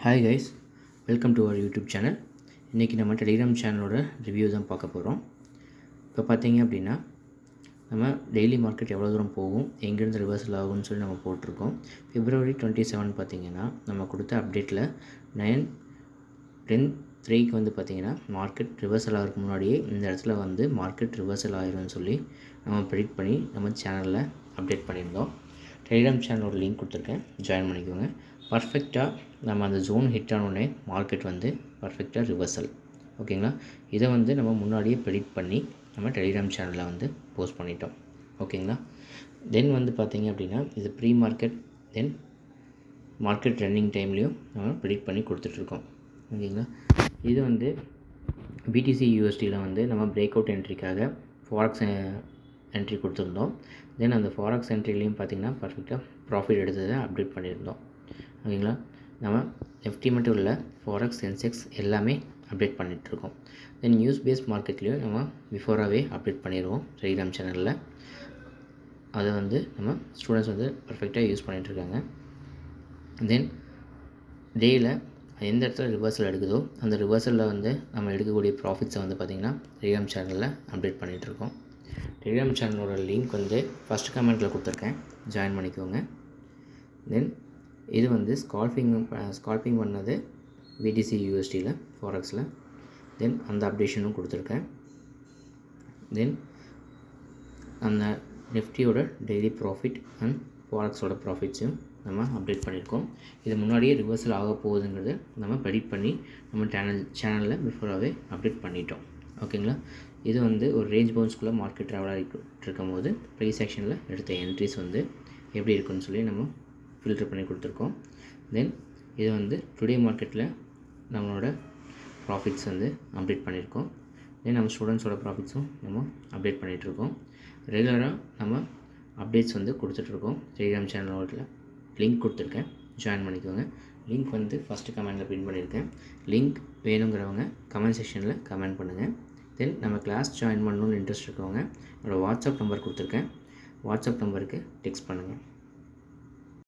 Hi guys, welcome to our YouTube channel. இன்றைக்கி நம்ம Telegram சேனலோட ரிவ்யூ தான் பார்க்க போகிறோம். இப்போ பார்த்தீங்க அப்படின்னா நம்ம டெய்லி மார்க்கெட் எவ்வளோ தூரம் போகும், எங்கேருந்து ரிவர்சல் ஆகும்னு சொல்லி நம்ம போட்டிருக்கோம். February 27 பார்த்திங்கன்னா நம்ம கொடுத்த அப்டேட்டில் 9:10 வந்து பார்த்திங்கன்னா மார்க்கெட் ரிவர்சல் ஆகிறதுக்கு முன்னாடியே இந்த இடத்துல வந்து மார்க்கெட் ரிவர்சல் ஆயிரும்னு சொல்லி நம்ம ப்ரெடிக்ட் பண்ணி நம்ம சேனலில் அப்டேட் பண்ணியிருந்தோம். டெலிகிராம் சேனலோட லிங்க் கொடுத்துருக்கேன், ஜாயின் பண்ணிக்கோங்க. பர்ஃபெக்டாக நம்ம அந்த ஜோன் ஹிட் ஆனோடனே மார்க்கெட் வந்து பர்ஃபெக்டாக ரிவர்சல், ஓகேங்களா. இதை வந்து நம்ம முன்னாடியே ப்ரெடிக்ட் பண்ணி நம்ம டெலிகிராம் சேனலில் வந்து போஸ்ட் பண்ணிட்டோம், ஓகேங்களா. தென் வந்து பார்த்திங்க அப்படின்னா இது pre market, then market running டைம்லேயும் நம்ம ப்ரெடிக்ட் பண்ணி கொடுத்துட்ருக்கோம், ஓகேங்களா. இது வந்து BTC USDயில் வந்து நம்ம பிரேக் அவுட் என்ட்ரிக்காக ஃபாரெக்ஸ் என்ட்ரி கொடுத்துருந்தோம். தென் அந்த ஃபாரெக்ஸ் என்ட்ரிலையும் பார்த்திங்கன்னா பர்ஃபெக்டாக ப்ராஃபிட் எடுத்ததை அப்டேட் பண்ணியிருந்தோம், ஓகேங்களா. நம்ம FT மட்டும் இல்லை, ஃபாரெக்ஸ், சென்செக்ஸ் எல்லாமே அப்டேட் பண்ணிகிட்ருக்கோம். தென் நியூஸ் பேஸ்ட் மார்க்கெட்லேயும் நம்ம பிஃபோராகவே அப்டேட் பண்ணிடுவோம் டெலிகிராம் சேனலில். அதை வந்து நம்ம ஸ்டூடெண்ட்ஸ் வந்து பர்ஃபெக்டாக யூஸ் பண்ணிகிட்ருக்காங்க. தென் டேயில் எந்த இடத்துல ரிவர்சல் எடுக்குதோ அந்த ரிவர்சலில் வந்து நம்ம எடுக்கக்கூடிய ப்ராஃபிட்ஸை வந்து பார்த்திங்கன்னா டெலிகிராம் சேனலில் அப்டேட் பண்ணிகிட்ருக்கோம். டெலிகிராம் சேனலோட லிங்க் வந்து ஃபஸ்ட் கமெண்ட்டில் கொடுத்துருக்கேன், ஜாயின் பண்ணிக்கோங்க. தென் இது வந்து ஸ்கால்பிங் பண்ணது BTC USDயில் ஃபாரெக்ஸில். தென் அந்த அப்டேஷனும் கொடுத்துருக்கேன். தென் அந்த நிஃப்டியோட டெய்லி ப்ராஃபிட் அண்ட் ஃபாரெக்ஸோட ப்ராஃபிட்ஸையும் நம்ம அப்டேட் பண்ணியிருக்கோம். இது முன்னாடியே ரிவர்சல் ஆக போகுதுங்கிறது நம்ம ப்ரெடிக்ட் பண்ணி நம்ம சேனலில் பிஃபோராகவே அப்டேட் பண்ணிட்டோம், ஓகேங்களா. இது வந்து ஒரு ரேஞ்ச் பவுன்ஸ்குள்ளே மார்க்கெட் ட்ராவல் ஆகிட்டு இருக்கும் போது ப்ரைஸ் ஆக்ஷனில் எடுத்த என்ட்ரிஸ் வந்து எப்படி இருக்குன்னு சொல்லி நம்ம ஃபில்டர் பண்ணி கொடுத்துருக்கோம். தென் இது வந்து டுடே மார்க்கெட்டில் நம்மளோட ப்ராஃபிட்ஸ் வந்து அப்டேட் பண்ணியிருக்கோம். தென் நம்ம ஸ்டூடெண்ட்ஸோட ப்ராஃபிட்ஸும் நம்ம அப்டேட் பண்ணிகிட்ருக்கோம். ரெகுலராக நம்ம அப்டேட்ஸ் வந்து கொடுத்துட்ருக்கோம். டெலிகிராம் சேனலோட லிங்க் கொடுத்துருக்கேன், ஜாயின் பண்ணிக்கோங்க. லிங்க் வந்து ஃபஸ்ட்டு கமெண்டில் பின் பண்ணியிருக்கேன். லிங்க் வேணுங்கிறவங்க கமெண்ட் செக்ஷனில் கமெண்ட் பண்ணுங்கள். தென் நம்ம கிளாஸ் ஜாயின் பண்ணணுன்னு இன்ட்ரெஸ்ட் இருக்கவங்க என்னோடய வாட்ஸ்அப் நம்பர் கொடுத்துருக்கேன், வாட்ஸ்அப் நம்பருக்கு டெக்ஸ்ட் பண்ணுங்கள்.